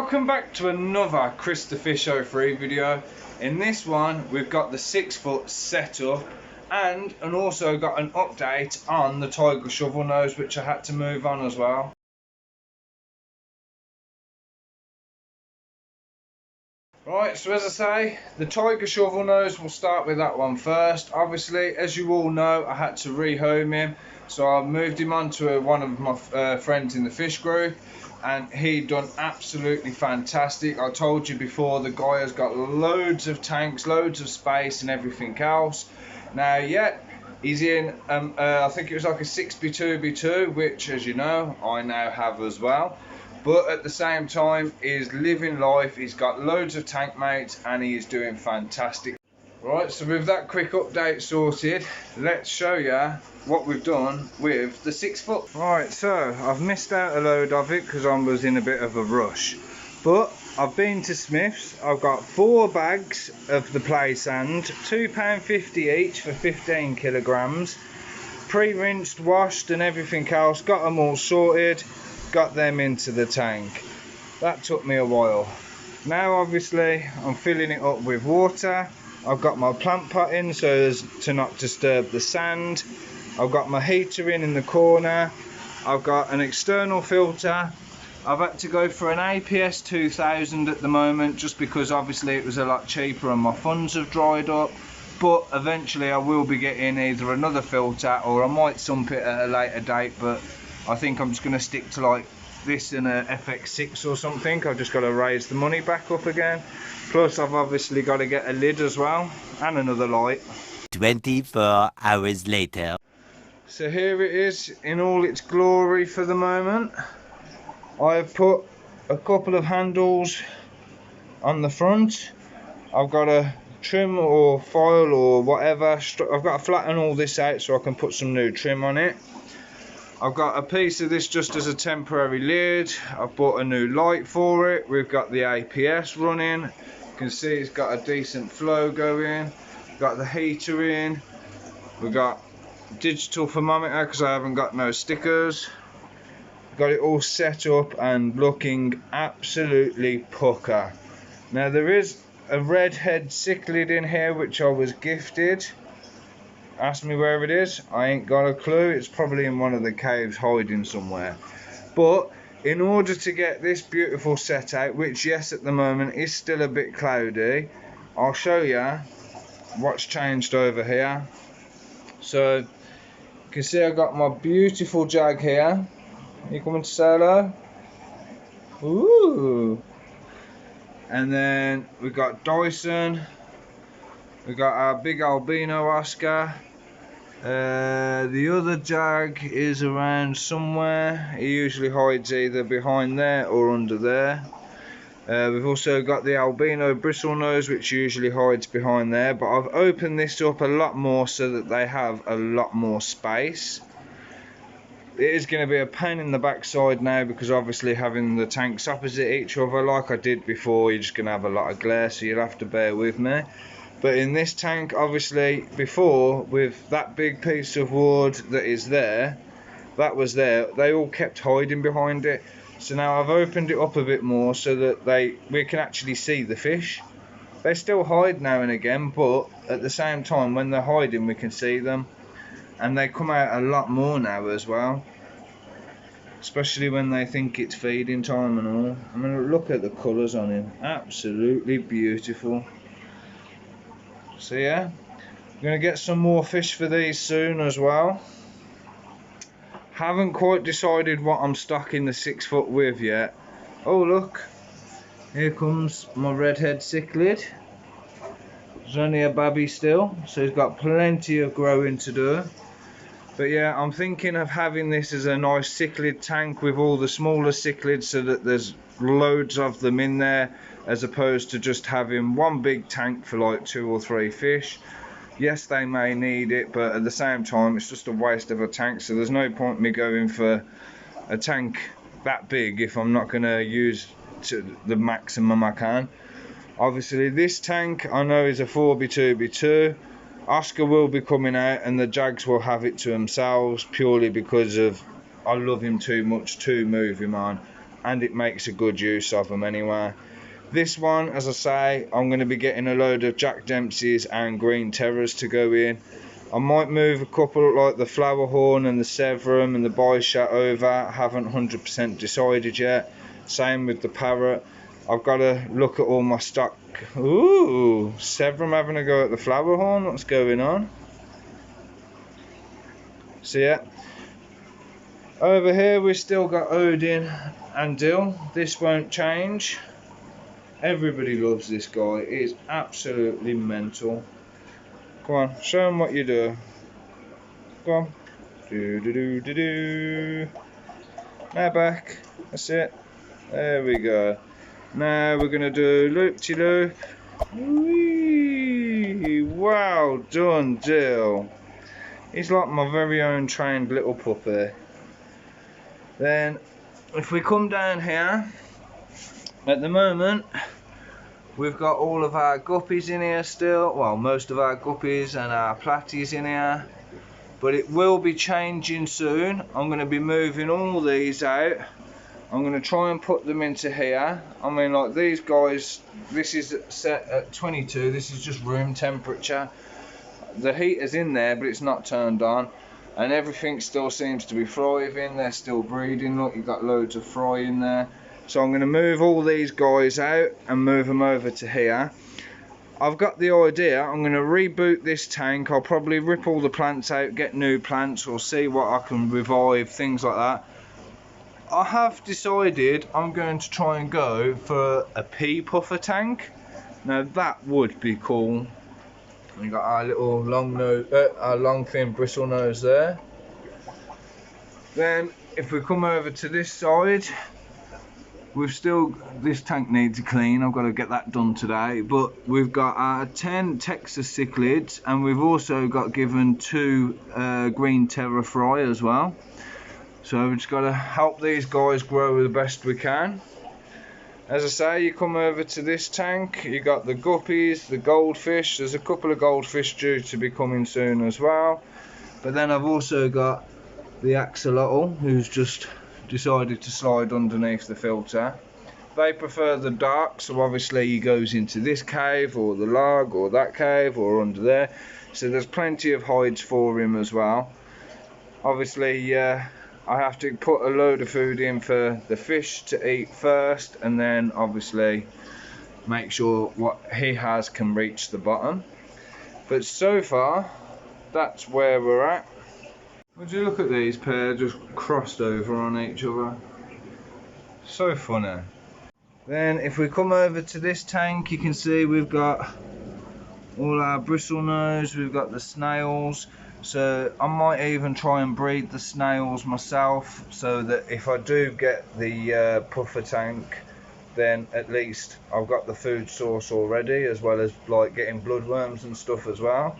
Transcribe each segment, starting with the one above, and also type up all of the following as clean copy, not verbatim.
welcome back to another Chris the Fish 03 video. In this one we've got the 6 foot setup and also got an update on the Tiger shovel nose, which I had to move on as well. Right, so as I say, the Tiger shovel nose, we'll start with that one first. Obviously, as you all know, I had to rehome him, so I moved him on to one of my friends in the fish group, and he done absolutely fantastic. I told you before, the guy has got loads of tanks, loads of space and everything else. Now, yeah, he's in, I think it was like a 6x2x2, which, as you know, I now have as well. But at the same time, he's living life, he's got loads of tank mates, and he is doing fantastic. Right, so with that quick update sorted, let's show you what we've done with the 6 foot. Right, so I've missed out a load of it because I was in a bit of a rush. But I've been to Smith's, I've got 4 bags of the play sand, £2.50 each for 15 kilograms. Pre-rinsed, washed and everything else, got them all sorted. Got them into the tank. That took me a while. Now obviously I'm filling it up with water. I've got my plant pot in so as to not disturb the sand. I've got my heater in the corner. I've got an external filter. I've had to go for an APS 2000 at the moment just because obviously it was a lot cheaper and my funds have dried up. But eventually I will be getting either another filter or I might sump it at a later date, but I think I'm just going to stick to like this in a FX6 or something. I've just got to raise the money back up again. Plus I've obviously got to get a lid as well and another light. 24 hours later. So here it is in all its glory for the moment. I've put a couple of handles on the front. I've got a trim or foil or whatever. I've got to flatten all this out so I can put some new trim on it. I've got a piece of this just as a temporary lid. I've bought a new light for it. We've got the APS running. You can see it's got a decent flow going. Got the heater in. We've got digital thermometer because I haven't got no stickers. Got it all set up and looking absolutely pucker. Now there is a redhead cichlid in here which I was gifted. Ask me where it is, I ain't got a clue. It's probably in one of the caves hiding somewhere. But in order to get this beautiful set out, which yes at the moment is still a bit cloudy, I'll show you what's changed over here. So you can see I've got my beautiful Jag here. You coming to say hello? Ooh. And then we've got Dyson. We've got our big albino Oscar. The other Jag is around somewhere. He usually hides either behind there or under there. We've also got the albino bristlenose, which usually hides behind there. But I've opened this up a lot more so that they have a lot more space. It is going to be a pain in the backside now because obviously having the tanks opposite each other like I did before, you're just going to have a lot of glare, so you'll have to bear with me. But in this tank, obviously, before, with that big piece of wood that is there, that was there, they all kept hiding behind it. So now I've opened it up a bit more so that we can actually see the fish. They still hide now and again, but at the same time, when they're hiding, we can see them. And they come out a lot more now as well. Especially when they think it's feeding time and all. I mean, look at the colours on him. Absolutely beautiful. So yeah, I'm going to get some more fish for these soon as well. Haven't quite decided what I'm stocking the 6 foot with yet. Oh look, here comes my redhead cichlid. There's only a babby still, so he's got plenty of growing to do. But yeah, I'm thinking of having this as a nice cichlid tank with all the smaller cichlids so that there's loads of them in there, as opposed to just having one big tank for like 2 or 3 fish. Yes, they may need it, but at the same time it's just a waste of a tank, so there's no point me going for a tank that big if I'm not going to use to the maximum I can. Obviously this tank I know is a 4x2x2. Oscar will be coming out and the Jags will have it to themselves purely because of I love him too much to move him on. and it makes a good use of them anyway. This one, as I say, I'm going to be getting a load of Jack Dempsey's and Green Terrors to go in. I might move a couple like the Flower Horn and the Severum and the Bichat over. I haven't 100% decided yet. Same with the Parrot. I've got to look at all my stock. Ooh, Severum having a go at the Flower Horn. What's going on? So yeah. Over here we've still got Odin and Dill. This won't change. Everybody loves this guy. It is absolutely mental. Come on, show him what you do. Go on. Do do do do do. Now back. That's it. There we go. Now we're gonna do loop-de-loop. Whee! Wow done, Dill. He's like my very own trained little puppy. Then, if we come down here, at the moment, we've got all of our guppies in here still. Well, most of our guppies and our platies in here. But it will be changing soon. I'm going to be moving all these out. I'm going to try and put them into here. I mean, like these guys, this is set at 22. This is just room temperature. The heater's in there, but it's not turned on. And everything still seems to be thriving. They're still breeding. Look, you've got loads of fry in there. So I'm going to move all these guys out and move them over to here. I've got the idea. I'm going to reboot this tank. I'll probably rip all the plants out, get new plants, or see what I can revive, things like that. I have decided I'm going to try and go for a pea puffer tank. Now that would be cool. We got our little long nose, our long thin bristle nose there. Then if we come over to this side, this tank needs a clean. I've got to get that done today. But we've got our 10 Texas cichlids, and we've also got given 2 green terror fry as well. So we've just got to help these guys grow the best we can. As I say, you come over to this tank, you got the guppies, the goldfish. There's a couple of goldfish due to be coming soon as well. But then I've also got the axolotl, who's just decided to slide underneath the filter. They prefer the dark, so obviously he goes into this cave or the log or that cave or under there. So there's plenty of hides for him as well. Obviously I have to put a load of food in for the fish to eat first, and then obviously make sure what he has can reach the bottom. But so far that's where we're at. Would you look at these pair just crossed over on each other? So funny. Then if we come over to this tank, you can see we've got all our bristlenose, we've got the snails. So I might even try and breed the snails myself, so that if I do get the puffer tank, then at least I've got the food source already, as well as like getting bloodworms and stuff as well.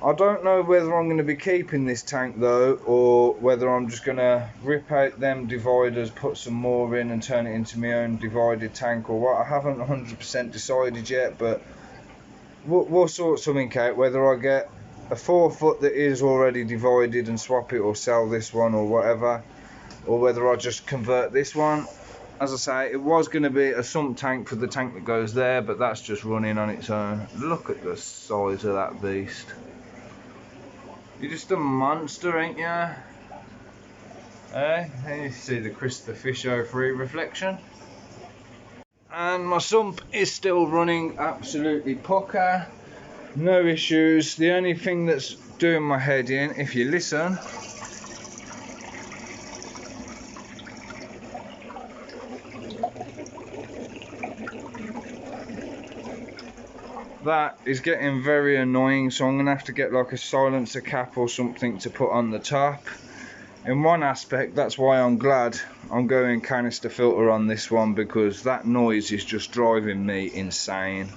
I don't know whether I'm going to be keeping this tank though, or whether I'm just going to rip out them dividers, put some more in and turn it into my own divided tank or what. I haven't 100% decided yet, but we'll sort something out, whether I get a 4-foot that is already divided and swap it, or sell this one or whatever, or whether I just convert this one. As I say, it was going to be a sump tank for the tank that goes there, but that's just running on its own. Look at the size of that beast. You're just a monster, ain't ya? There you see the Christopher Fish 03 reflection. And my sump is still running absolutely pucker. No issues. The only thing that's doing my head in, if you listen, that is getting very annoying, so I'm going to have to get like a silencer cap or something to put on the top. In one aspect, that's why I'm glad I'm going canister filter on this one, because that noise is just driving me insane.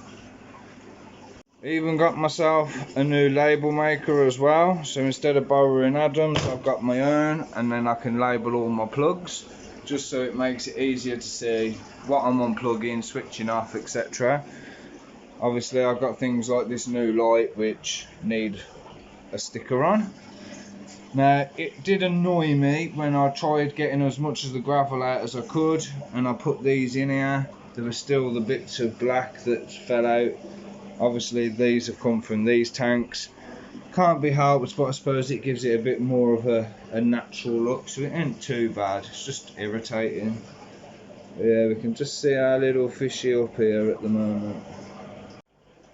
Even got myself a new label maker as well, so instead of borrowing Adam's, I've got my own, and then I can label all my plugs, just so it makes it easier to see what I'm unplugging, switching off, etc. Obviously I've got things like this new Lite which need a sticker on. Now, it did annoy me when I tried getting as much of the gravel out as I could, and I put these in here. There were still the bits of black that fell out. Obviously these have come from these tanks. Can't be helped, but I suppose it gives it a bit more of a natural look, so it ain't too bad. It's just irritating. Yeah, we can just see our little fishy up here at the moment.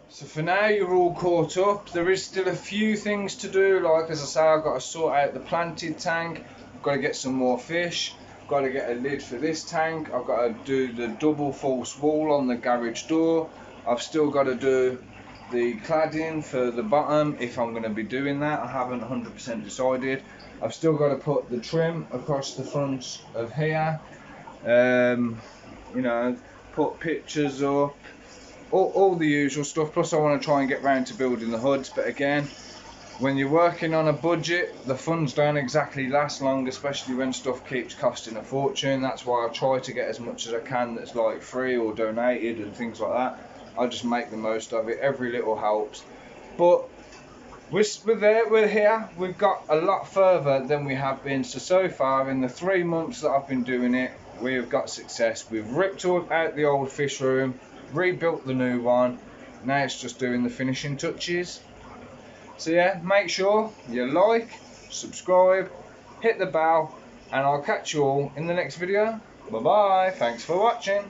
So for now you're all caught up. There is still a few things to do, like as I say, I've got to sort out the planted tank, I've got to get some more fish, I've got to get a lid for this tank, I've got to do the double false wall on the garage door, I've still got to do the cladding for the bottom if I'm going to be doing that. I haven't 100% decided. I've still got to put the trim across the front of here, you know, put pictures up, all the usual stuff. Plus I want to try and get round to building the hoods, but again, when you're working on a budget, the funds don't exactly last long, especially when stuff keeps costing a fortune. That's why I try to get as much as I can that's like free or donated and things like that. I just make the most of it. Every little helps. But we're here. We've got a lot further than we have been. So far in the 3 months that I've been doing it, we have got success. We've ripped out the old fish room, rebuilt the new one. Now it's just doing the finishing touches. So yeah, make sure you like, subscribe, hit the bell, and I'll catch you all in the next video. Bye bye. Thanks for watching.